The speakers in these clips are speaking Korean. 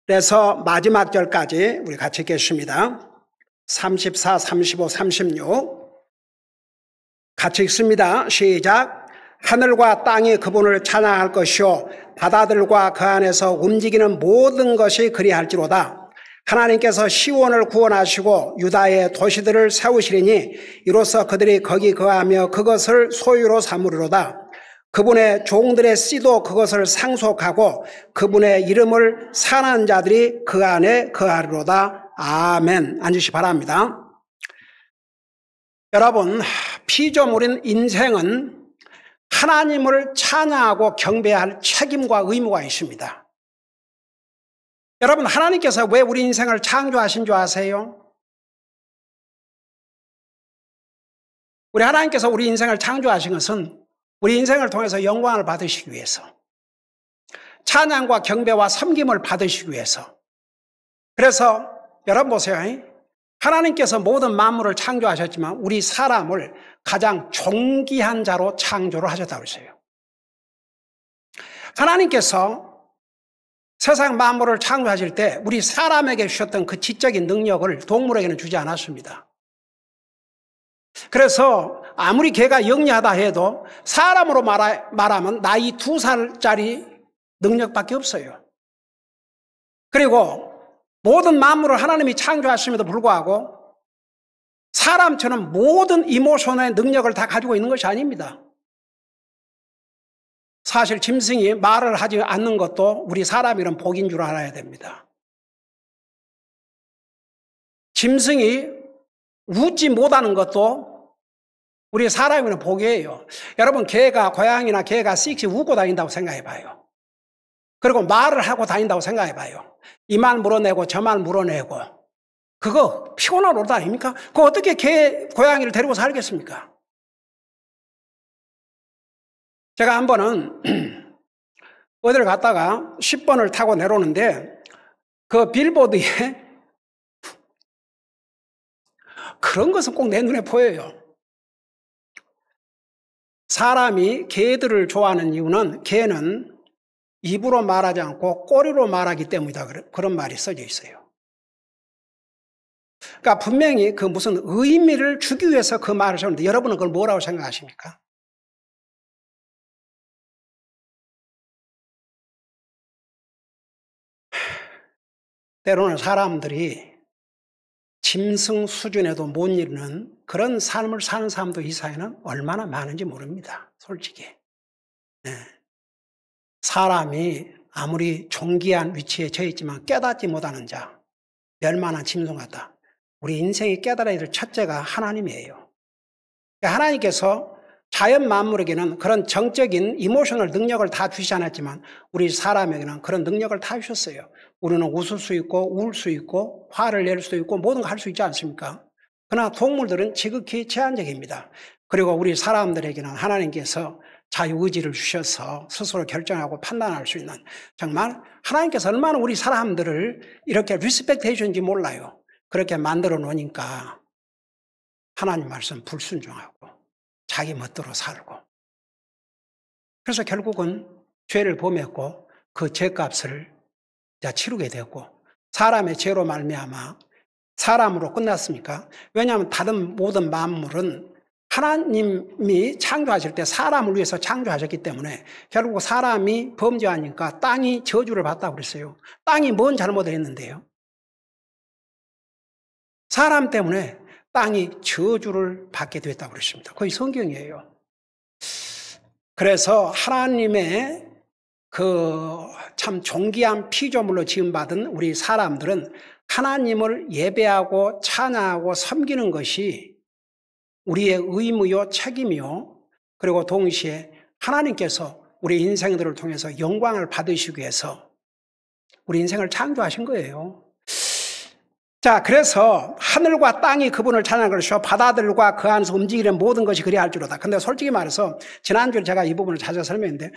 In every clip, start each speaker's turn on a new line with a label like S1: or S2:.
S1: 34절에서 마지막 절까지 우리 같이 읽겠습니다. 34, 35, 36 같이 읽습니다. 시작. 하늘과 땅이 그분을 찬양할 것이요 바다들과 그 안에서 움직이는 모든 것이 그리할지로다. 하나님께서 시온을 구원하시고 유다의 도시들을 세우시리니 이로써 그들이 거기 거하며 그것을 소유로 삼으리로다. 그분의 종들의 씨도 그것을 상속하고 그분의 이름을 사랑하는 자들이 그 안에 거하리로다. 아멘. 앉으시 바랍니다. 여러분, 피조물인 인생은 하나님을 찬양하고 경배할 책임과 의무가 있습니다. 여러분, 하나님께서 왜 우리 인생을 창조하신 줄 아세요? 우리 하나님께서 우리 인생을 창조하신 것은 우리 인생을 통해서 영광을 받으시기 위해서, 찬양과 경배와 섬김을 받으시기 위해서. 그래서 여러분 보세요. 하나님께서 모든 만물을 창조하셨지만 우리 사람을 가장 존귀한 자로 창조를 하셨다고 했어요. 하나님께서 세상 만물을 창조하실 때 우리 사람에게 주셨던 그 지적인 능력을 동물에게는 주지 않았습니다. 그래서 아무리 걔가 영리하다 해도 사람으로 말하면 나이 2살짜리 능력밖에 없어요. 그리고 모든 만물을 하나님이 창조하심에도 불구하고 사람처럼 모든 이모션의 능력을 다 가지고 있는 것이 아닙니다. 사실 짐승이 말을 하지 않는 것도 우리 사람이란 복인 줄 알아야 됩니다. 짐승이 웃지 못하는 것도 우리 사람이란 복이에요. 여러분, 개가, 고양이나 개가 씩씩 웃고 다닌다고 생각해 봐요. 그리고 말을 하고 다닌다고 생각해 봐요. 이 말 물어내고 저 말 물어내고. 그거 피곤한 노릇 아닙니까? 그거 어떻게 개, 고양이를 데리고 살겠습니까? 제가 한 번은 어디를 갔다가 10번을 타고 내려오는데 그 빌보드에 그런 것은 꼭 내 눈에 보여요. 사람이 개들을 좋아하는 이유는 개는 입으로 말하지 않고 꼬리로 말하기 때문이다. 그런 말이 써져 있어요. 그러니까 분명히 그 무슨 의미를 주기 위해서 그 말을 썼는데 여러분은 그걸 뭐라고 생각하십니까? 때로는 사람들이 짐승 수준에도 못 이루는 그런 삶을 사는 사람도 이 사회는 얼마나 많은지 모릅니다. 솔직히. 네. 사람이 아무리 존귀한 위치에 처해 있지만 깨닫지 못하는 자, 멸망한 짐승 같다. 우리 인생이 깨달아야 될 첫째가 하나님이에요. 하나님께서 자연 만물에게는 그런 정적인 이모셔널 능력을 다 주시지 않았지만 우리 사람에게는 그런 능력을 다 주셨어요. 우리는 웃을 수 있고 울 수 있고 화를 낼 수도 있고 모든 걸 할 수 있지 않습니까? 그러나 동물들은 지극히 제한적입니다. 그리고 우리 사람들에게는 하나님께서 자유의지를 주셔서 스스로 결정하고 판단할 수 있는, 정말 하나님께서 얼마나 우리 사람들을 이렇게 리스펙트 해주는지 몰라요. 그렇게 만들어 놓으니까 하나님 말씀 불순종하고 자기 멋대로 살고, 그래서 결국은 죄를 범했고 그 죄값을 치르게 되고, 사람의 죄로 말미암아 사람으로 끝났습니까? 왜냐하면 다른 모든 만물은 하나님이 창조하실 때 사람을 위해서 창조하셨기 때문에 결국 사람이 범죄하니까 땅이 저주를 받다고 그랬어요. 땅이 뭔 잘못을 했는데요? 사람 때문에 땅이 저주를 받게 됐다고 그랬습니다. 거의 성경이에요. 그래서 하나님의 그 참 존귀한 피조물로 지음받은 우리 사람들은 하나님을 예배하고 찬양하고 섬기는 것이 우리의 의무요 책임이요, 그리고 동시에 하나님께서 우리 인생들을 통해서 영광을 받으시기 위해서 우리 인생을 창조하신 거예요. 자, 그래서 하늘과 땅이 그분을 찬양할 것이요 바다들과 그 안에서 움직이는 모든 것이 그리할지로다. 근데 솔직히 말해서 지난주에 제가 이 부분을 자세히 설명했는데,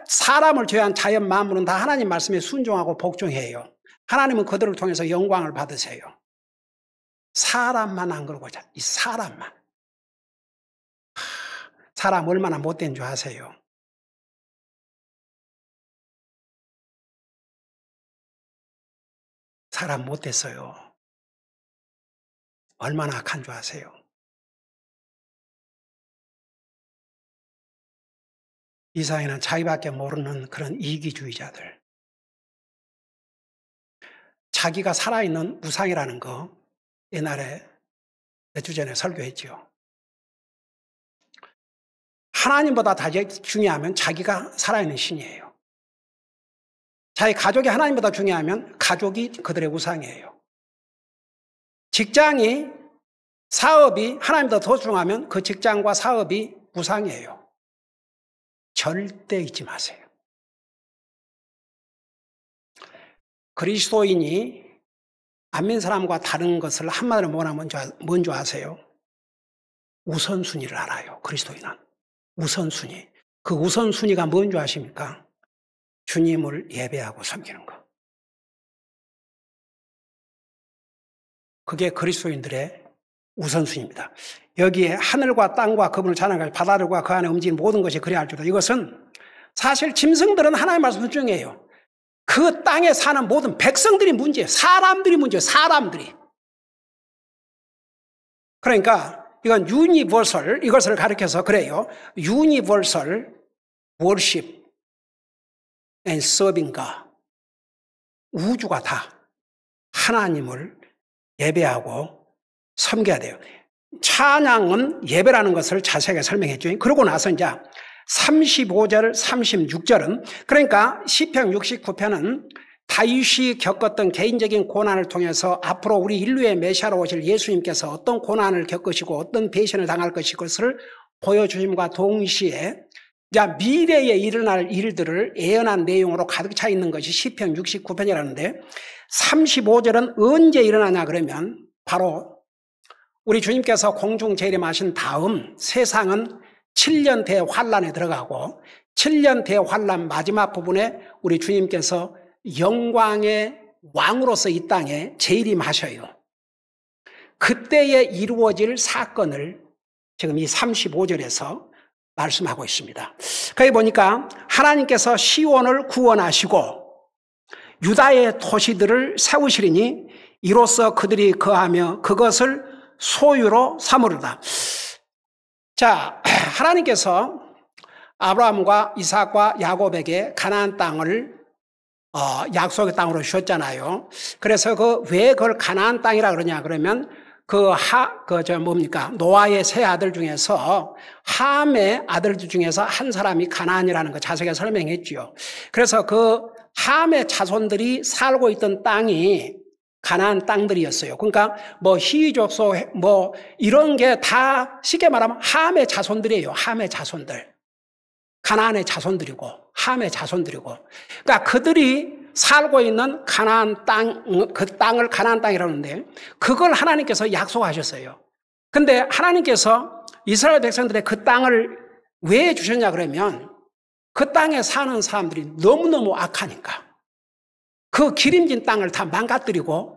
S1: 사람을 제외한 자연 만물은 다 하나님 말씀에 순종하고 복종해요. 하나님은 그들을 통해서 영광을 받으세요. 사람만 안 그러고, 이 사람만. 사람 얼마나 못된 줄 아세요? 사람 못됐어요. 얼마나 악한 줄 아세요? 이 세상에는 자기밖에 모르는 그런 이기주의자들. 자기가 살아있는 우상이라는 거 옛날에 몇 주 전에 설교했죠. 하나님보다 더 중요하면 자기가 살아있는 신이에요. 자기 가족이 하나님보다 중요하면 가족이 그들의 우상이에요. 직장이, 사업이 하나님보다 더 중요하면 그 직장과 사업이 우상이에요. 절대 잊지 마세요. 그리스도인이 안 믿는 사람과 다른 것을 한마디로 뭐냐면 뭔지 아세요? 우선순위를 알아요. 그리스도인은. 우선순위. 그 우선순위가 뭔지 아십니까? 주님을 예배하고 섬기는 것. 그게 그리스도인들의 우선순위입니다. 여기에 하늘과 땅과 그분을 찬양할 바다들과 그 안에 움직이는 모든 것이 그래야 할 줄다. 이것은 사실 짐승들은 하나님의 말씀 중요해요. 그 땅에 사는 모든 백성들이 문제예요. 사람들이 문제예요. 사람들이. 그러니까 이건 유니버설, 이것을 가리켜서 그래요. 유니버설 worship and serving God. 우주가 다 하나님을 예배하고 섬겨야 돼요. 찬양은 예배라는 것을 자세하게 설명했죠. 그러고 나서 이제 35절, 36절은 그러니까 시편 69편은 다윗이 겪었던 개인적인 고난을 통해서 앞으로 우리 인류의 메시아로 오실 예수님께서 어떤 고난을 겪으시고 어떤 배신을 당할 것을 보여주심과 동시에 미래에 일어날 일들을 예언한 내용으로 가득 차 있는 것이 시편 69편이라는데 35절은 언제 일어나냐 그러면 바로 우리 주님께서 공중 재림하신 다음 세상은 7년 대환란에 들어가고 7년 대환란 마지막 부분에 우리 주님께서 영광의 왕으로서 이 땅에 재림하셔요. 그때에 이루어질 사건을 지금 이 35절에서 말씀하고 있습니다. 거기 보니까 하나님께서 시온을 구원하시고 유다의 도시들을 세우시리니 이로써 그들이 거하며 그것을 소유로 삼으리다. 자, 하나님께서 아브라함과 이삭과 야곱에게 가나안 땅을 약속의 땅으로 주셨잖아요. 그래서 왜 그걸 가나안 땅이라 그러냐 그러면 노아의 세 아들 중에서 함의 아들들 중에서 한 사람이 가나안이라는 거 자세하게 설명했죠. 그래서 그 함의 자손들이 살고 있던 땅이 가나안 땅들이었어요. 그러니까 희족소 이런 게 다 쉽게 말하면 함의 자손들이에요. 함의 자손들. 가나안의 자손들이고 함의 자손들이고. 그러니까 그들이 살고 있는 가나안 땅, 그 땅을 가나안 땅이라고 하는데 그걸 하나님께서 약속하셨어요. 근데 하나님께서 이스라엘 백성들의 그 땅을 왜 주셨냐 그러면 그 땅에 사는 사람들이 너무너무 악하니까 그 기름진 땅을 다 망가뜨리고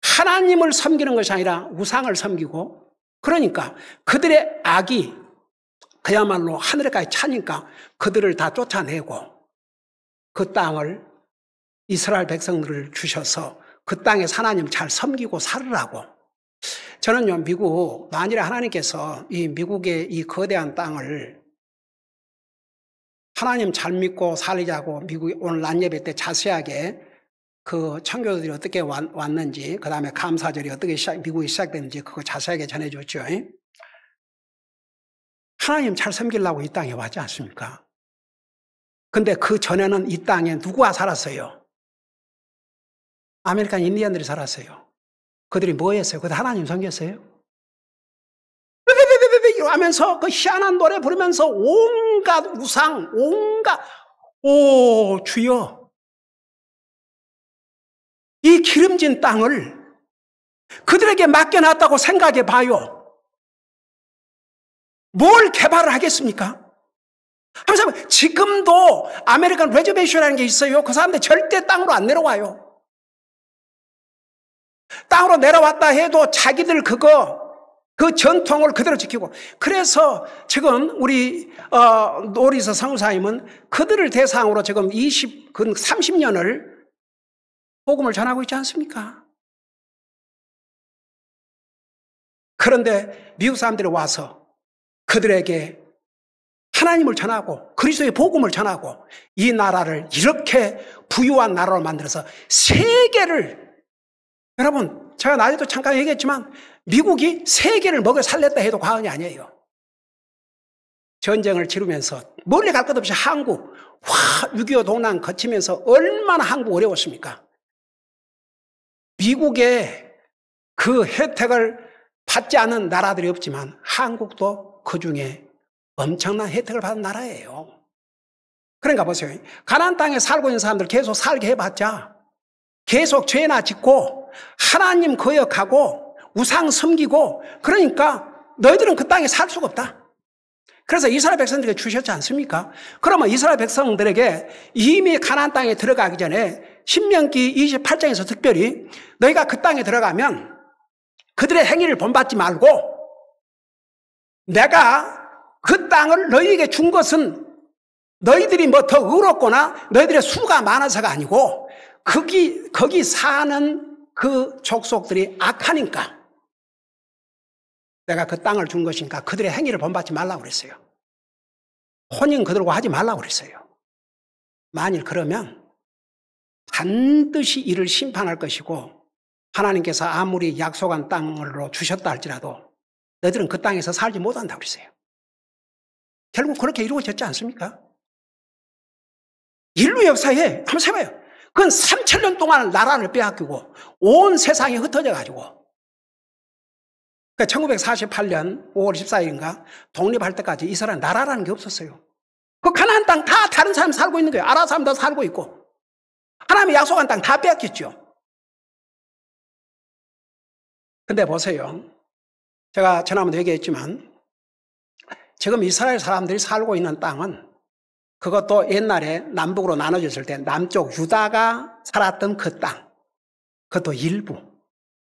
S1: 하나님을 섬기는 것이 아니라 우상을 섬기고 그러니까 그들의 악이 그야말로 하늘에까지 차니까 그들을 다 쫓아내고 그 땅을 이스라엘 백성들을 주셔서 그 땅에서 하나님 잘 섬기고 살으라고. 저는요, 만일에 하나님께서 이 미국의 이 거대한 땅을 하나님 잘 믿고 살자고 미국이 오늘 낮 예배 때 자세하게 그 청교도들이 어떻게 왔는지, 그 다음에 감사절이 어떻게 미국이 시작됐는지 그거 자세하게 전해줬죠. 하나님 잘 섬기려고 이 땅에 왔지 않습니까? 근데 그 전에는 이 땅에 누구가 살았어요? 아메리칸 인디언들이 살았어요. 그들이 뭐 했어요? 그들 하나님 섬겼어요? 하면서 그 희한한 노래 부르면서 온갖 우상, 주여. 이 기름진 땅을 그들에게 맡겨놨다고 생각해 봐요. 뭘 개발을 하겠습니까? 하면서 지금도 아메리칸 레저베이션이라는 게 있어요. 그 사람들 절대 땅으로 안 내려와요. 땅으로 내려왔다 해도 자기들 그 전통을 그대로 지키고. 그래서 지금 우리 노리스 성사님은 그들을 대상으로 지금 30년을 복음을 전하고 있지 않습니까? 그런데 미국 사람들이 와서 그들에게 하나님을 전하고 그리스도의 복음을 전하고 이 나라를 이렇게 부유한 나라로 만들어서 세계를, 여러분 제가 낮에도 잠깐 얘기했지만 미국이 세계를 먹여 살렸다 해도 과언이 아니에요. 전쟁을 치르면서 멀리 갈 것 없이 한국 6.25 동란 거치면서 얼마나 한국 어려웠습니까? 미국의 그 혜택을 받지 않은 나라들이 없지만 한국도 그중에 엄청난 혜택을 받은 나라예요. 그러니까 보세요. 가나안 땅에 살고 있는 사람들 계속 살게 해봤자 계속 죄나 짓고 하나님 거역하고 우상 섬기고, 그러니까 너희들은 그 땅에 살 수가 없다. 그래서 이스라엘 백성들에게 주셨지 않습니까? 그러면 이스라엘 백성들에게 이미 가나안 땅에 들어가기 전에 신명기 28장에서 특별히 너희가 그 땅에 들어가면 그들의 행위를 본받지 말고 내가 그 땅을 너희에게 준 것은 너희들이 뭐 더 의롭거나 너희들의 수가 많아서가 아니고 거기 사는 그 족속들이 악하니까 내가 그 땅을 준 것이니까 그들의 행위를 본받지 말라고 그랬어요. 혼인 그들과 하지 말라고 그랬어요. 만일 그러면 반드시 이를 심판할 것이고 하나님께서 아무리 약속한 땅으로 주셨다 할지라도 너희들은 그 땅에서 살지 못한다고 그랬어요. 결국 그렇게 이루어졌지 않습니까? 인류 역사에 한번 세봐요. 그건 3,000년 동안 나라를 빼앗기고 온 세상이 흩어져 가지고, 그러니까 1948년 5월 14일인가 독립할 때까지 이스라엘 나라라는 게 없었어요. 그 가나안 땅 다 다른 사람 살고 있는 거예요. 아랍 사람도 살고 있고 하나님의 약속한 땅 다 빼앗겼죠. 근데 보세요. 제가 지난번에 얘기했지만 지금 이스라엘 사람들이 살고 있는 땅은 그것도 옛날에 남북으로 나눠졌을 때 남쪽 유다가 살았던 그 땅, 그것도 일부,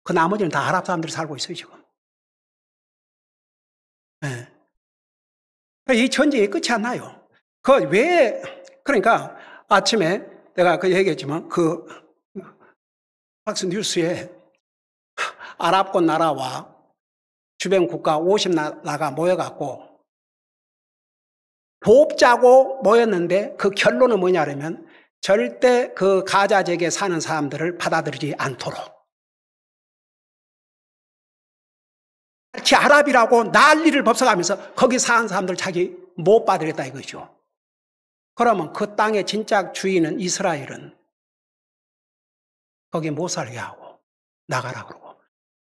S1: 그 나머지는 다 아랍 사람들이 살고 있어요 지금. 네. 이 전쟁이 끝이 안 나요. 그러니까 아침에 내가 그 얘기했지만 그 박스 뉴스에 아랍권 나라와 주변 국가 50나라가 모여갖고 돕자고 모였는데 그 결론은 뭐냐면 절대 그 가자 지역에 사는 사람들을 받아들이지 않도록, 같이 아랍이라고 난리를 법석하면서 거기 사는 사람들 자기 못 받으겠다 이거죠. 그러면 그 땅의 진짜 주인은 이스라엘은 거기 못 살게 하고 나가라 그러고,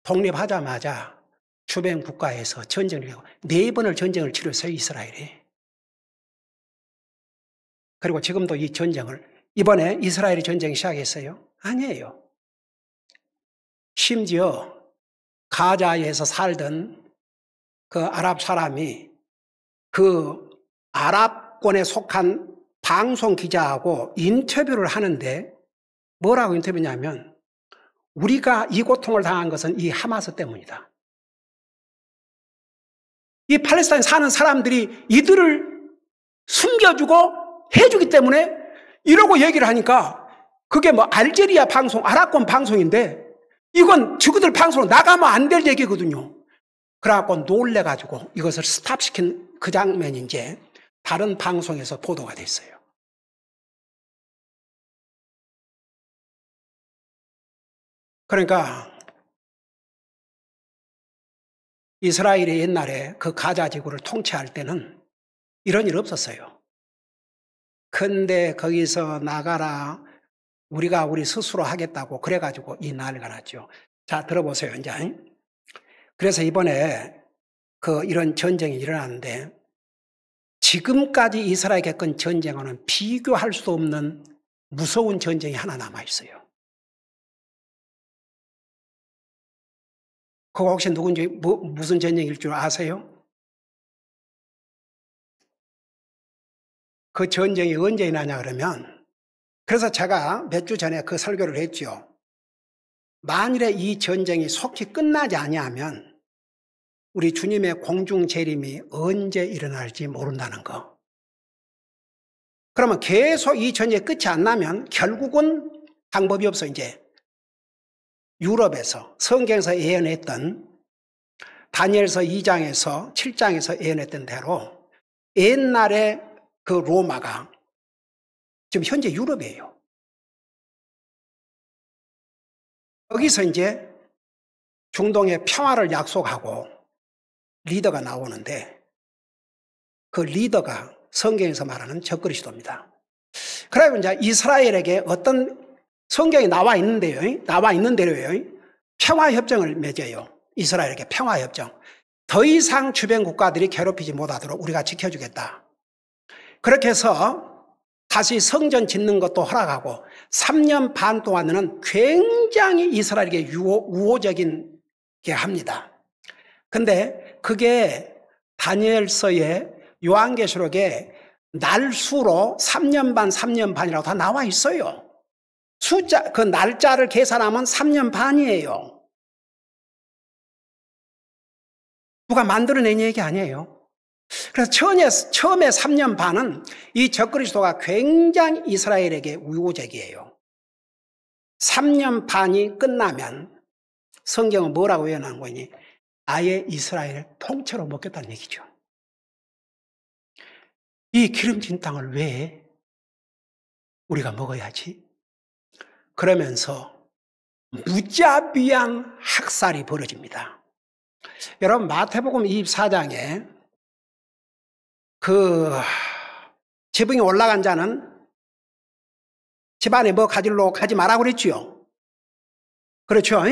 S1: 독립하자마자 주변 국가에서 전쟁을 하고 4번을 전쟁을 치렀어요 이스라엘이. 그리고 지금도 이 전쟁을, 이번에 이스라엘이 전쟁 시작했어요? 아니에요. 심지어 가자에서 살던 그 아랍 사람이 그 아랍권에 속한 방송 기자하고 인터뷰를 하는데 뭐라고 인터뷰냐면 우리가 이 고통을 당한 것은 이 하마스 때문이다. 이 팔레스타인 사는 사람들이 이들을 숨겨주고 해주기 때문에 이러고 얘기를 하니까 그게 뭐 알제리아 방송, 아랍권 방송인데 이건 저그들 방송으로 나가면 안 될 얘기거든요. 그래갖고 놀래가지고 이것을 스탑시킨 그 장면이 이제 다른 방송에서 보도가 됐어요. 그러니까 이스라엘이 옛날에 그 가자 지구를 통치할 때는 이런 일 없었어요. 근데 거기서 나가라, 우리가 우리 스스로 하겠다고 그래가지고 이 난리가 났죠. 자, 들어보세요 이제. 그래서 이번에 이런 전쟁이 일어났는데 지금까지 이스라엘이 겪은 전쟁과는 비교할 수 없는 무서운 전쟁이 하나 남아있어요. 그거 혹시 누군지 무슨 전쟁일 줄 아세요? 그 전쟁이 언제 일어나냐 그러면, 그래서 제가 몇 주 전에 그 설교를 했죠. 만일에 이 전쟁이 속히 끝나지 아니하면 우리 주님의 공중 재림이 언제 일어날지 모른다는 거. 그러면 계속 이 전쟁이 끝이 안 나면 결국은 방법이 없어. 이제 유럽에서 성경에서 예언했던 다니엘서 2장에서 7장에서 예언했던 대로 옛날에 그 로마가 지금 현재 유럽이에요. 여기서 이제 중동의 평화를 약속하고 리더가 나오는데 그 리더가 성경에서 말하는 적그리스도입니다. 그리고 이제 이스라엘에게 어떤 성경에 나와 있는 대로요. 평화협정을 맺어요. 이스라엘에게 평화협정. 더 이상 주변 국가들이 괴롭히지 못하도록 우리가 지켜주겠다. 그렇게 해서 다시 성전 짓는 것도 허락하고 3년 반 동안은 굉장히 이스라엘에게 우호적인 게 합니다. 근데 그게 다니엘서에 요한계시록에 날수로 3년 반이라고 다 나와 있어요. 숫자, 그 날짜를 계산하면 3년 반이에요. 누가 만들어낸 얘기 아니에요. 그래서 처음에 3년 반은 이 적그리스도가 굉장히 이스라엘에게 우호적이에요. 3년 반이 끝나면 성경은 뭐라고 예언한 거니? 아예 이스라엘을 통째로 먹겠다는 얘기죠. 이 기름진 땅을 왜 우리가 먹어야지? 그러면서 무자비한 학살이 벌어집니다. 여러분 마태복음 24장에 그 지붕에 올라간 자는 집안에 뭐 가지러 가지 마라고 그랬지요. 그렇죠?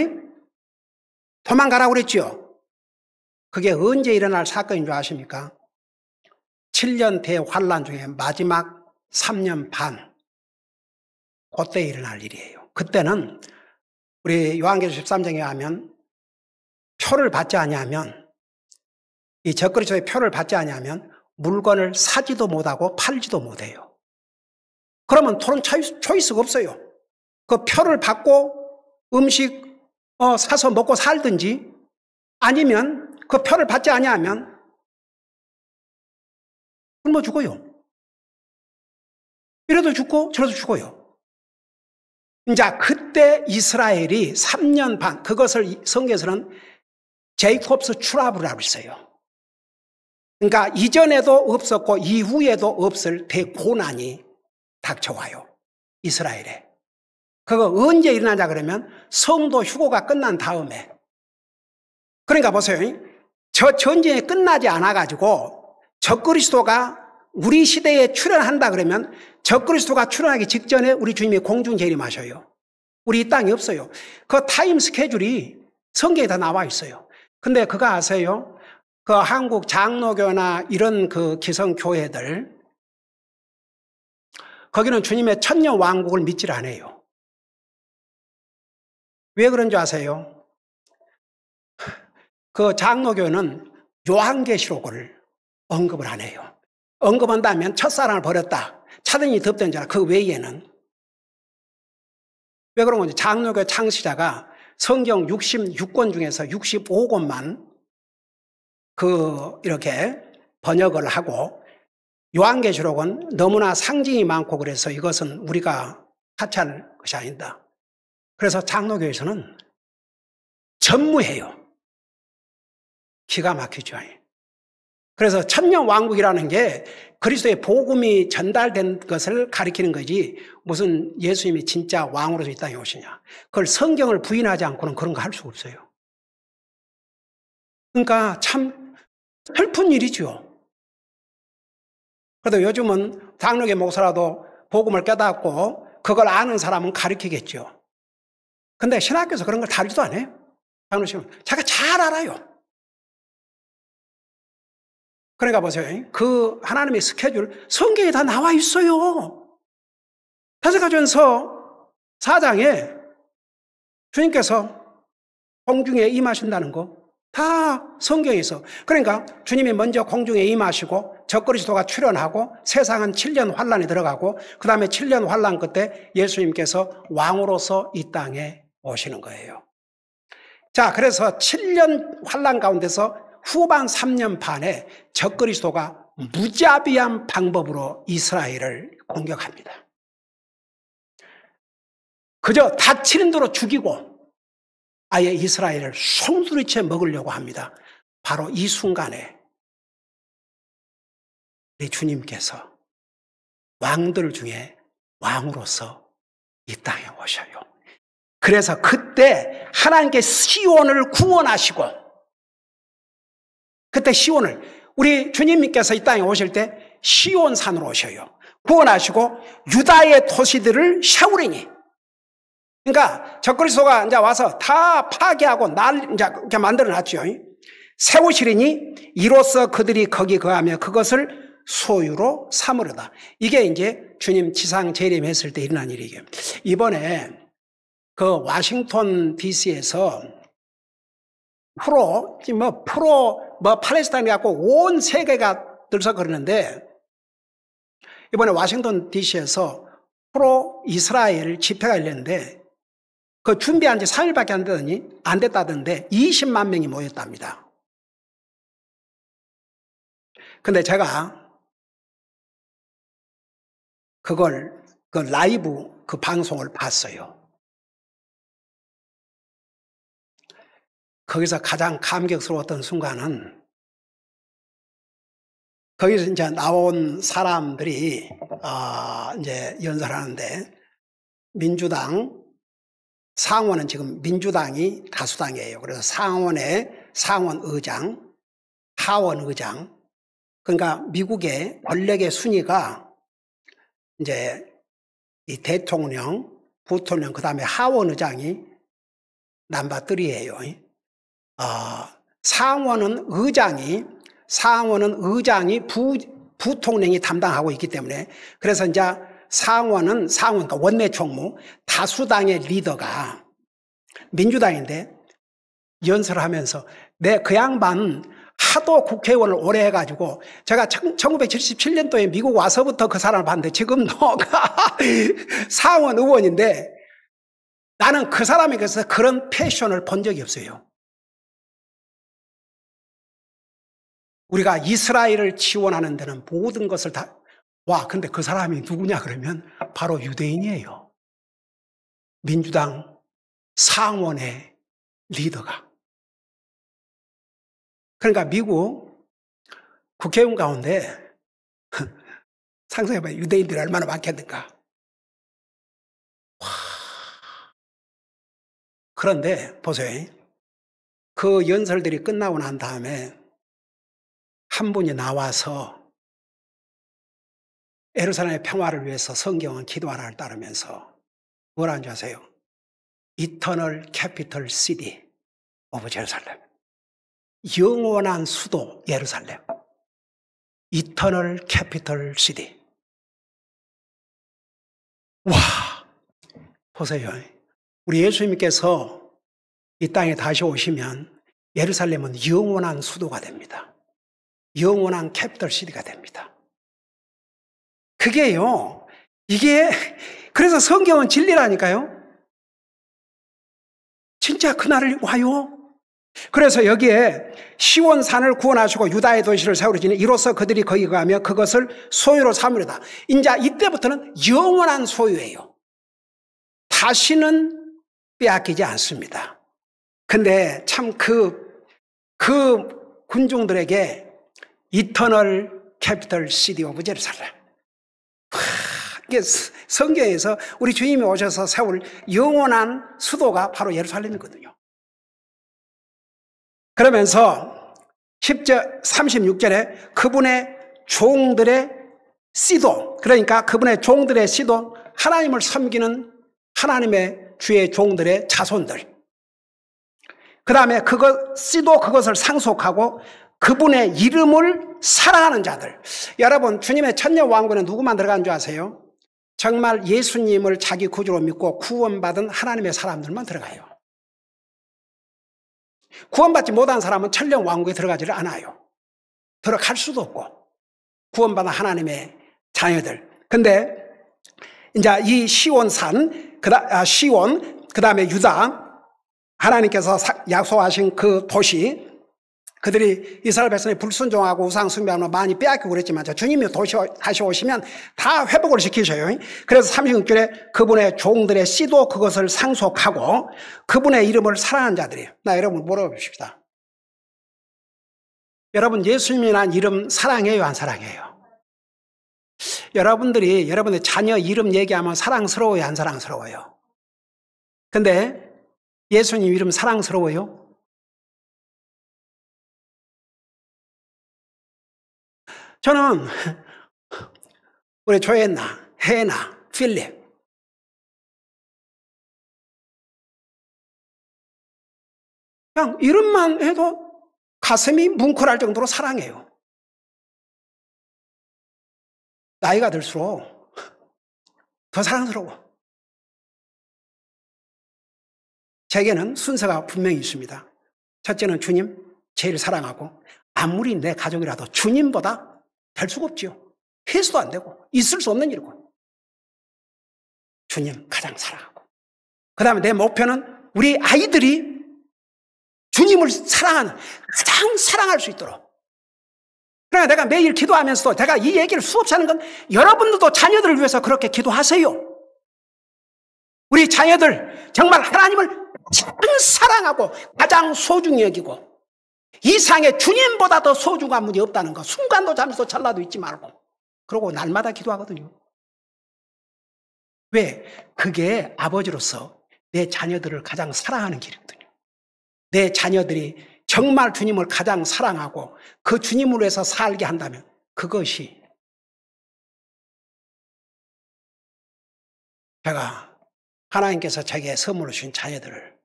S1: 도망가라고 그랬지요. 그게 언제 일어날 사건인 줄 아십니까? 7년 대환란 중에 마지막 3년 반 그때 일어날 일이에요. 그때는 우리 요한계시록 13장에 하면 표를 받지 아니하면 이 적그리스도의 표를 받지 아니하면 물건을 사지도 못하고 팔지도 못해요. 그러면 토론 초이스가 없어요. 그 표를 받고 음식 사서 먹고 살든지 아니면 그 표를 받지 아니하면 굶어 죽어요. 이래도 죽고 저래도 죽어요. 이제 그때 이스라엘이 3년 반, 그것을 성경에서는 제이콥스 트러블이라고 있어요. 그러니까 이전에도 없었고 이후에도 없을 대고난이 닥쳐와요. 이스라엘에. 그거 언제 일어나자 그러면 성도 휴고가 끝난 다음에. 그러니까 보세요. 저 전쟁이 끝나지 않아가지고 적그리스도가 우리 시대에 출현한다 그러면 적그리스도가 출현하기 직전에 우리 주님이 공중 재림하셔요. 우리 이 땅이 없어요. 그 타임 스케줄이 성경에 다 나와 있어요. 근데 그거 아세요? 그 한국 장로교나 이런 그 기성교회들 거기는 주님의 천년 왕국을 믿질 않아요. 왜 그런 줄 아세요? 그 장로교는 요한계시록을 언급을 안 해요. 언급한다면 첫사랑을 버렸다. 차든지 덥든지 그 외에는. 왜 그런 건지 장로교 창시자가 성경 66권 중에서 65권만 이렇게 번역을 하고 요한계시록은 너무나 상징이 많고 그래서 이것은 우리가 타치할 것이 아니다. 그래서 장로교에서는 전무해요. 기가 막히죠. 그래서 천년왕국이라는 게 그리스도의 복음이 전달된 것을 가리키는 거지 무슨 예수님이 진짜 왕으로서 이 땅에 오시냐. 그걸 성경을 부인하지 않고는 그런 거 할 수가 없어요. 그러니까 참 슬픈 일이죠. 그래도 요즘은 장로교 목사라도 복음을 깨닫고 그걸 아는 사람은 가르치겠죠. 근데 신학교에서 그런 걸 다루지도 않아요. 장로님은 자기가 잘 알아요. 그러니까 보세요. 그 하나님의 스케줄 성경에 다 나와 있어요. 데살로니가전서 4장에 주님께서 공중에 임하신다는 거 다 성경에서. 그러니까 주님이 먼저 공중에 임하시고 적그리스도가 출현하고 세상은 7년 환란에 들어가고 그 다음에 7년 환란 끝에 예수님께서 왕으로서 이 땅에 오시는 거예요. 자, 그래서 7년 환란 가운데서 후반 3년 반에 적그리스도가 무자비한 방법으로 이스라엘을 공격합니다. 그저 닥치는 대로 죽이고 아예 이스라엘을 송두리째 먹으려고 합니다. 바로 이 순간에 우리 주님께서 왕들 중에 왕으로서 이 땅에 오셔요. 그래서 그때 하나님께 시온을 구원하시고, 그때 시온을, 우리 주님께서 이 땅에 오실 때 시온산으로 오셔요. 구원하시고 유다의 도시들을 샤우리니, 그러니까 적그리스도가 이제 와서 다 파괴하고 이제 이렇게 만들어 놨죠. 세우시리니 이로써 그들이 거기 거하며 그것을 소유로 삼으려다. 이게 이제 주님 지상 재림했을 때 일어난 일이에요. 이번에 그 워싱턴 DC에서 팔레스타인이 갖고 온 세계가 들서 그러는데, 이번에 워싱턴 DC에서 프로 이스라엘 집회가 열렸는데 그 준비한 지 3일밖에 안 됐다던데 20만 명이 모였답니다. 근데 제가 그 라이브 그 방송을 봤어요. 거기서 가장 감격스러웠던 순간은, 거기서 이제 나온 사람들이 이제 연설을 하는데, 민주당 상원은 지금 민주당이 다수당이에요. 그래서 상원의 상원 의장, 하원 의장, 그러니까 미국의 권력의 순위가 이제 이 대통령, 부통령, 그 다음에 하원 의장이 넘버 3예요. 상원은 의장이 부통령이 담당하고 있기 때문에, 그래서 이제 상원은 그러니까 원내 총무, 다수당의 리더가 민주당인데 연설을 하면서, 그 양반 하도 국회의원을 오래 해가지고, 제가 1977년도에 미국 와서부터 그 사람을 봤는데 지금 너가 상원 의원인데 나는 그 사람에게서 그런 패션을 본 적이 없어요. 우리가 이스라엘을 지원하는 데는 모든 것을 다, 근데 그 사람이 누구냐 그러면 바로 유대인이에요. 민주당 상원의 리더가. 그러니까 미국 국회의원 가운데 상상해봐요. 유대인들이 얼마나 많겠는가. 그런데 보세요. 그 연설들이 끝나고 난 다음에 한 분이 나와서 예루살렘의 평화를 위해서 성경은 기도하라를 따르면서 뭐라는 줄 아세요? Eternal Capital City of Jerusalem. 영원한 수도 예루살렘. Eternal Capital City. 보세요. 우리 예수님께서 이 땅에 다시 오시면 예루살렘은 영원한 수도가 됩니다. 영원한 캐피털 시티가 됩니다. 그게요, 그래서 성경은 진리라니까요. 진짜 그날을 와요. 그래서 여기에 시온산을 구원하시고 유다의 도시를 세우리니 이로써 그들이 거기 가며 그것을 소유로 삼으려다. 이제 이때부터는 영원한 소유예요. 다시는 빼앗기지 않습니다. 근데 참 그 군중들에게 Eternal Capital City of Jerusalem. 이게 성경에서 우리 주님이 오셔서 세울 영원한 수도가 바로 예루살렘이거든요. 그러면서 10절 36절에 그분의 종들의 씨도, 그러니까 그분의 종들의 씨도 하나님을 섬기는 하나님의 주의 종들의 자손들, 그 다음에 씨도 그것을 상속하고 그분의 이름을 사랑하는 자들. 여러분, 주님의 천년왕국에 누구만 들어간 줄 아세요? 정말 예수님을 자기 구주로 믿고 구원받은 하나님의 사람들만 들어가요. 구원받지 못한 사람은 천년왕국에 들어가지를 않아요. 들어갈 수도 없고. 구원받은 하나님의 자녀들. 근데 이제 이 시온산, 시온, 그 다음에 유다, 하나님께서 약속하신 그 도시, 그들이 이스라엘 백성이 불순종하고 우상 숭배하면 많이 빼앗기고 그랬지만 주님이 다시 오시면 다 회복을 시키셔요. 그래서 36절에 그분의 종들의 씨도 그것을 상속하고 그분의 이름을 사랑하는 자들이에요. 나 여러분 물어봅시다. 여러분 예수님이란 이름 사랑해요, 안 사랑해요? 여러분들이 여러분의 자녀 이름 얘기하면 사랑스러워요, 안 사랑스러워요? 근데 예수님 이름 사랑스러워요? 저는 우리 조앤나, 혜나, 필립 그냥 이름만 해도 가슴이 뭉클할 정도로 사랑해요. 나이가 들수록 더 사랑스러워. 제게는 순서가 분명히 있습니다. 첫째는 주님 제일 사랑하고 아무리 내 가족이라도 주님보다 될 수가 없지요. 해서도 안 되고 있을 수 없는 일이고 주님 가장 사랑하고 그 다음에 내 목표는 우리 아이들이 주님을 사랑하는 가장 사랑할 수 있도록 그러니까 내가 매일 기도하면서도 제가 이 얘기를 수없이 하는 건 여러분들도 자녀들을 위해서 그렇게 기도하세요. 우리 자녀들 정말 하나님을 가장 사랑하고 가장 소중히 여기고 이 세상에 주님보다 더 소중한 분이 없다는 거 순간도 잠시도 찰나도 잊지 말고 그러고 날마다 기도하거든요. 왜? 그게 아버지로서 내 자녀들을 가장 사랑하는 길이거든요. 내 자녀들이 정말 주님을 가장 사랑하고 그 주님을 위해서 살게 한다면 그것이 제가 하나님께서 제게 선물로 주신 자녀들을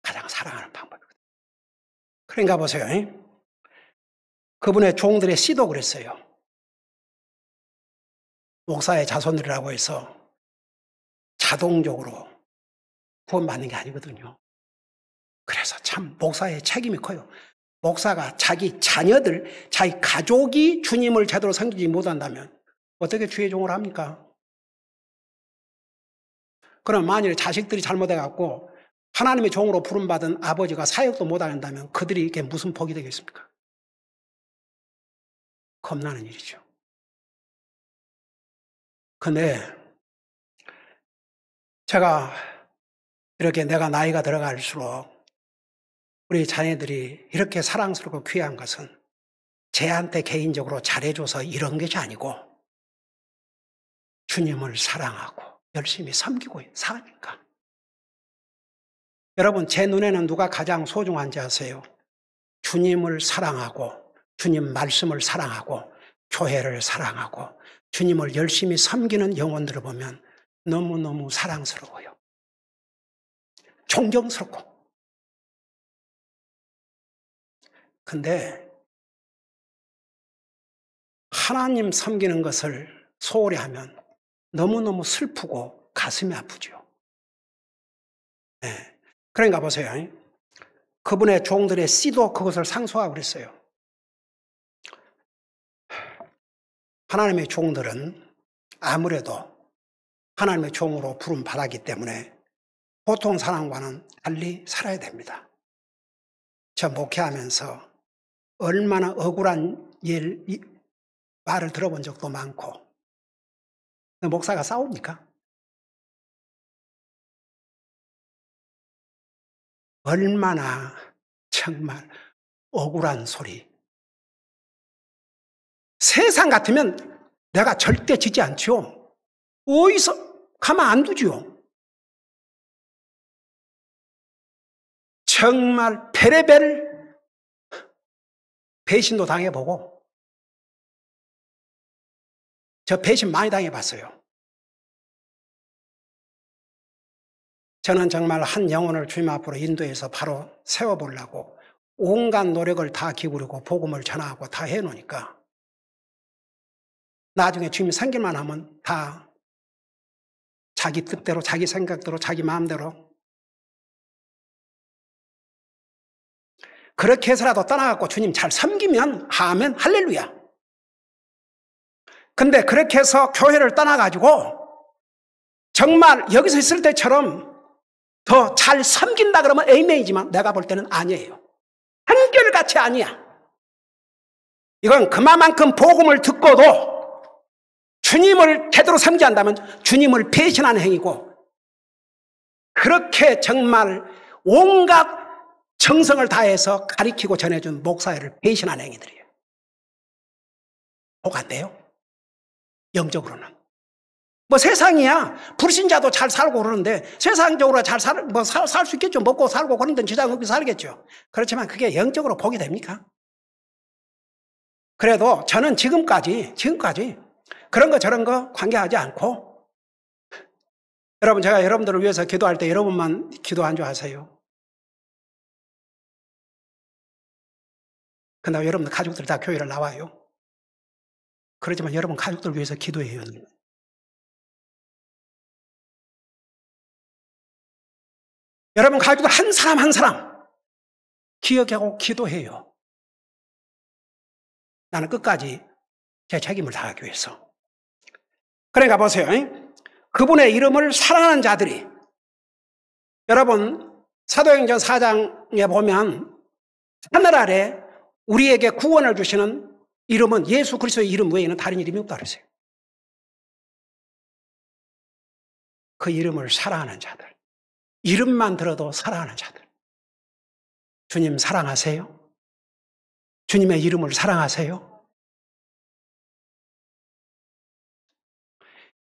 S1: 가장 사랑하는 방법이거든요. 그러니까 보세요. 그분의 종들의 씨도 그랬어요. 목사의 자손들이라고 해서 자동적으로 구원받는 게 아니거든요. 그래서 참 목사의 책임이 커요. 목사가 자기 자녀들, 자기 가족이 주님을 제대로 섬기지 못한다면 어떻게 주의 종을 합니까? 그럼 만일 자식들이 잘못해갖고 하나님의 종으로 부름받은 아버지가 사역도 못한다면 그들이 이게 무슨 복이 되겠습니까? 겁나는 일이죠. 근데 제가 이렇게 내가 나이가 들어갈수록 우리 자녀들이 이렇게 사랑스럽고 귀한 것은 쟤한테 개인적으로 잘해줘서 이런 것이 아니고 주님을 사랑하고 열심히 섬기고 사니까. 여러분 제 눈에는 누가 가장 소중한지 아세요? 주님을 사랑하고 주님 말씀을 사랑하고 교회를 사랑하고 주님을 열심히 섬기는 영혼들을 보면 너무너무 사랑스러워요. 존경스럽고. 근데 하나님 섬기는 것을 소홀히 하면 너무너무 슬프고 가슴이 아프죠. 네. 그러니까 보세요. 그분의 종들의 씨도 그것을 상속하고 그랬어요. 하나님의 종들은 아무래도 하나님의 종으로 부름받았기 때문에 보통 사람과는 달리 살아야 됩니다. 저 목회하면서 얼마나 억울한 말을 들어본 적도 많고 목사가 싸웁니까? 얼마나 정말 억울한 소리. 세상 같으면 내가 절대 짓지 않죠. 어디서 가만 안 두죠. 정말 베레벨 배신도 당해보고 저 배신 많이 당해봤어요. 저는 정말 한 영혼을 주님 앞으로 인도해서 바로 세워보려고 온갖 노력을 다 기울이고 복음을 전하고 다 해놓으니까 나중에 주님이 생길만 하면 다 자기 뜻대로 자기 생각대로 자기 마음대로 그렇게 해서라도 떠나갖고 주님 잘 섬기면 아멘 할렐루야. 근데 그렇게 해서 교회를 떠나가지고 정말 여기서 있을 때처럼 더 잘 섬긴다 그러면 에이멘이지만 내가 볼 때는 아니에요. 한결같이 아니야. 이건 그만큼 복음을 듣고도 주님을 제대로 섬기지 않다면 주님을 배신하는 행위고, 그렇게 정말 온갖 정성을 다해서 가리키고 전해준 목사를 배신하는 행위들이에요. 복 안 돼요? 영적으로는. 뭐 세상이야. 불신자도 잘 살고 그러는데 세상적으로 잘 살 수 있겠죠. 먹고 살고 그런 데는 지장 없이 살겠죠. 그렇지만 그게 영적으로 복이 됩니까? 그래도 저는 지금까지 그런 거 저런 거 관계하지 않고, 여러분, 제가 여러분들을 위해서 기도할 때 여러분만 기도한 줄 아세요? 근데 여러분들 가족들 다 교회를 나와요. 그렇지만 여러분 가족들 위해서 기도해요. 여러분 가족들 한 사람 한 사람 기억하고 기도해요. 나는 끝까지 제 책임을 다하기 위해서. 그러니까 보세요. 그분의 이름을 사랑하는 자들이, 여러분 사도행전 4장에 보면 하늘 아래 우리에게 구원을 주시는 이름은 예수 그리스도의 이름 외에는 다른 이름이 없다 그랬어요. 그 이름을 사랑하는 자들, 이름만 들어도 사랑하는 자들. 주님 사랑하세요? 주님의 이름을 사랑하세요?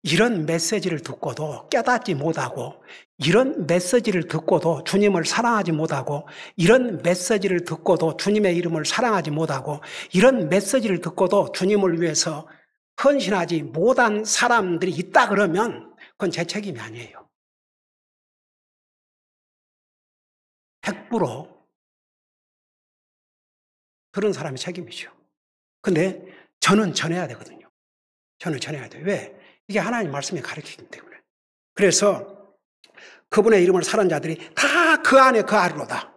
S1: 이런 메시지를 듣고도 깨닫지 못하고, 이런 메시지를 듣고도 주님을 사랑하지 못하고, 이런 메시지를 듣고도 주님의 이름을 사랑하지 못하고, 이런 메시지를 듣고도 주님을 위해서 헌신하지 못한 사람들이 있다 그러면 그건 제 책임이 아니에요. 100% 그런 사람의 책임이죠. 근데 저는 전해야 되거든요. 저는 전해야 돼요. 왜? 이게 하나님 말씀이 가르치기 때문에. 그래서 그분의 이름을 사는 자들이 다 그 안에 그 아래로다.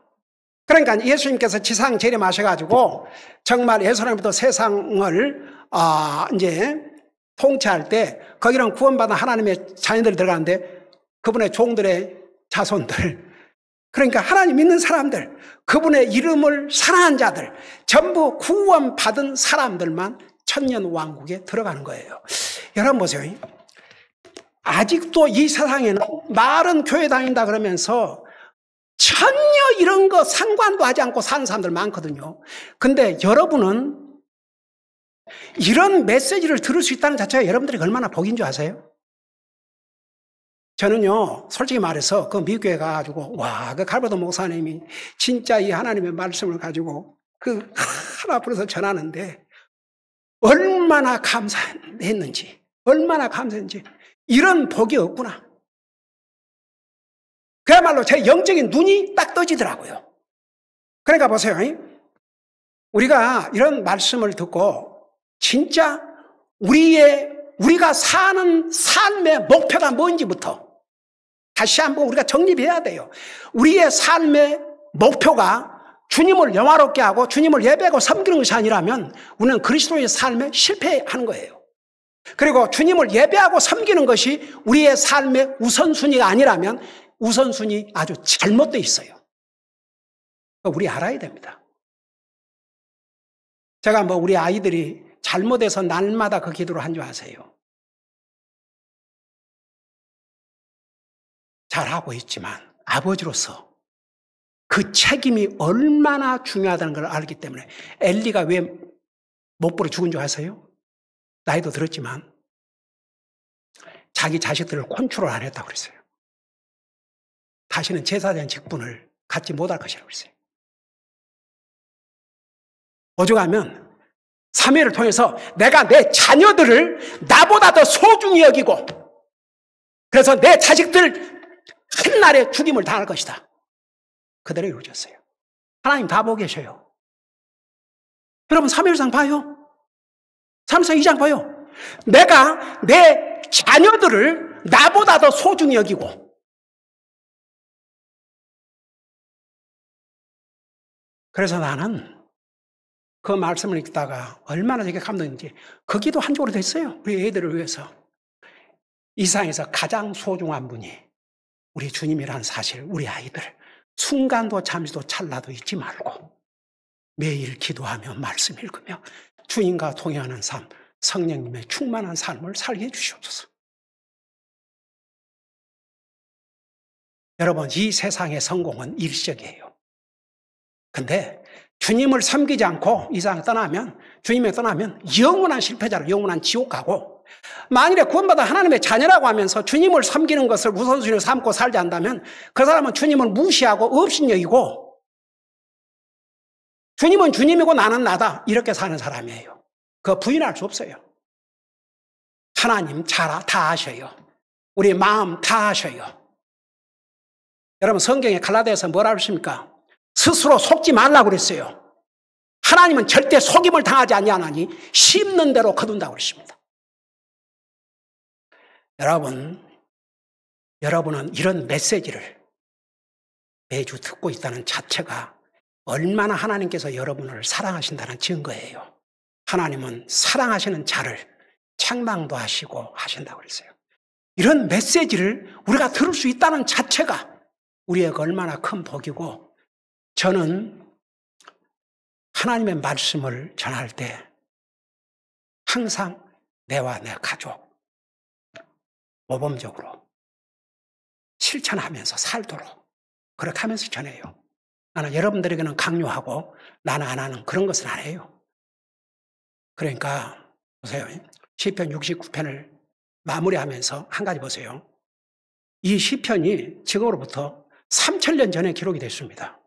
S1: 그러니까 예수님께서 지상 재림하셔가지고 정말 예수님부터 세상을 이제 통치할 때 거기는 구원받은 하나님의 자녀들이 들어가는데 그분의 종들의 자손들, 그러니까 하나님 믿는 사람들, 그분의 이름을 사랑한 자들, 전부 구원받은 사람들만 천년왕국에 들어가는 거예요. 여러분 보세요. 아직도 이 세상에는 말은 교회 다닌다 그러면서 전혀 이런 거 상관도 하지 않고 사는 사람들 많거든요. 근데 여러분은 이런 메시지를 들을 수 있다는 자체가 여러분들이 얼마나 복인 줄 아세요? 저는요, 솔직히 말해서 그 미국에 가가지고, 와, 그 갈버드 목사님이 진짜 이 하나님의 말씀을 가지고 그 하나 앞으로서 전하는데 얼마나 감사했는지, 이런 복이 없구나. 그야말로 제 영적인 눈이 딱 떠지더라고요. 그러니까 보세요. 우리가 이런 말씀을 듣고 진짜 우리가 사는 삶의 목표가 뭔지부터 다시 한번 우리가 정립해야 돼요. 우리의 삶의 목표가 주님을 영화롭게 하고 주님을 예배하고 섬기는 것이 아니라면 우리는 그리스도의 삶에 실패하는 거예요. 그리고 주님을 예배하고 섬기는 것이 우리의 삶의 우선순위가 아니라면 우선순위 아주 잘못되어 있어요. 우리 알아야 됩니다. 제가 우리 아이들이 잘못해서 날마다 그 기도를 한 줄 아세요? 잘하고 있지만 아버지로서 그 책임이 얼마나 중요하다는 걸 알기 때문에. 엘리가 왜 못부려 죽은 줄 아세요? 나이도 들었지만 자기 자식들을 컨트롤 안 했다고 그랬어요. 다시는 제사장 직분을 갖지 못할 것이라고 그랬어요. 오죽하면 사무엘을 통해서 내가 내 자녀들을 나보다 더 소중히 여기고 그래서 내 자식들 한날에 죽임을 당할 것이다. 그대로 이루어졌어요. 하나님 다 보고 계셔요. 여러분 사무엘상 봐요. 사무엘상 2장 봐요. 내가 내 자녀들을 나보다 더 소중히 여기고 그래서 나는 그 말씀을 읽다가 얼마나 되게 감동인지 그 기도 한 쪽으로 됐어요. 우리 애들을 위해서. 이 세상에서 가장 소중한 분이 우리 주님이라는 사실, 우리 아이들 순간도 잠시도 찰나도 잊지 말고 매일 기도하며 말씀 읽으며 주님과 동행하는 삶, 성령님의 충만한 삶을 살게 해주시옵소서. 여러분, 이 세상의 성공은 일시적이에요. 근데 주님을 섬기지 않고 이 세상을 떠나면, 주님에 떠나면 영원한 실패자로 영원한 지옥 가고, 만일에 구원받아 하나님의 자녀라고 하면서 주님을 섬기는 것을 우선순위로 삼고 살지 않다면 그 사람은 주님을 무시하고 업신여기고, 주님은 주님이고 나는 나다 이렇게 사는 사람이에요. 그거 부인할 수 없어요. 하나님 다 아셔요. 우리 마음 다 아셔요. 여러분, 성경에 갈라디아서 뭐라고 했습니까? 스스로 속지 말라고 그랬어요. 하나님은 절대 속임을 당하지 아니하나니 심는 대로 거둔다고 그랬습니다. 여러분은 이런 메시지를 매주 듣고 있다는 자체가 얼마나 하나님께서 여러분을 사랑하신다는 증거예요. 하나님은 사랑하시는 자를 책망도 하시고 하신다고 그랬어요. 이런 메시지를 우리가 들을 수 있다는 자체가 우리에게 얼마나 큰 복이고, 저는 하나님의 말씀을 전할 때 항상 내와 내 가족 모범적으로 실천하면서 살도록 그렇게 하면서 전해요. 나는 여러분들에게는 강요하고 나는 안 하는 그런 것은 안 해요. 그러니까 보세요. 시편 69편을 마무리하면서 한 가지 보세요. 이 시편이 지금으로부터 3000년 전에 기록이 됐습니다.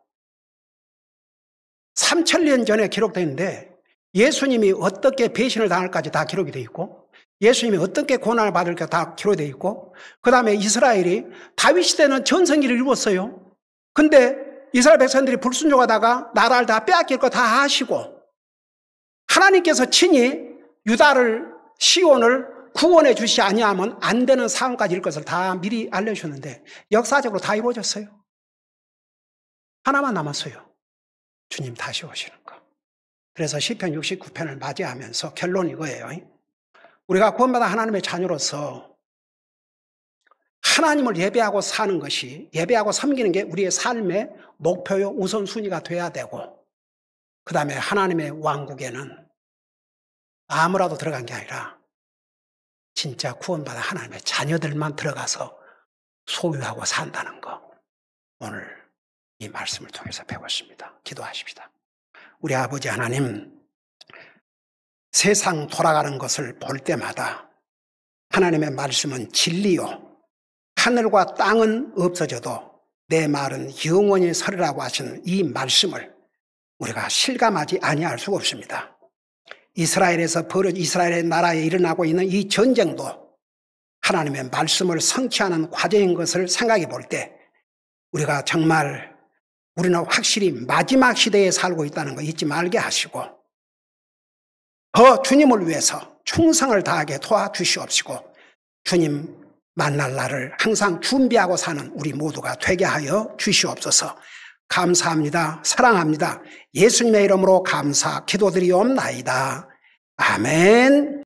S1: 3000년 전에 기록됐는데 예수님이 어떻게 배신을 당할까지 다 기록이 되어 있고, 예수님이 어떻게 고난을 받을까 다 기록이 되어 있고, 그 다음에 이스라엘이 다윗 시대는 전성기를 이루었어요. 근데 이스라엘 백성들이 불순종하다가 나라를 다 빼앗길 거 다 아시고, 하나님께서 친히 유다를, 시온을 구원해 주시지 아니하면 안 되는 상황까지 일 것을 다 미리 알려주셨는데 역사적으로 다 이루어졌어요. 하나만 남았어요. 주님 다시 오시는 거. 그래서 시편 69편을 맞이하면서 결론이 이거예요. 우리가 구원받아 하나님의 자녀로서 하나님을 예배하고 사는 것이, 예배하고 섬기는 게 우리의 삶의 목표요 우선순위가 돼야 되고, 그 다음에 하나님의 왕국에는 아무라도 들어간 게 아니라 진짜 구원받아 하나님의 자녀들만 들어가서 소유하고 산다는 거, 오늘 이 말씀을 통해서 배웠습니다. 기도하십시다. 우리 아버지 하나님, 세상 돌아가는 것을 볼 때마다 하나님의 말씀은 진리요, 하늘과 땅은 없어져도 내 말은 영원히 서리라고 하시는 이 말씀을 우리가 실감하지 아니할 수가 없습니다. 이스라엘의 나라에 일어나고 있는 이 전쟁도 하나님의 말씀을 성취하는 과정인 것을 생각해 볼 때 우리가 정말 우리는 확실히 마지막 시대에 살고 있다는 거 잊지 말게 하시고, 더 주님을 위해서 충성을 다하게 도와주시옵시고, 주님 만날 날을 항상 준비하고 사는 우리 모두가 되게 하여 주시옵소서. 감사합니다. 사랑합니다. 예수님의 이름으로 감사 기도드리옵나이다. 아멘.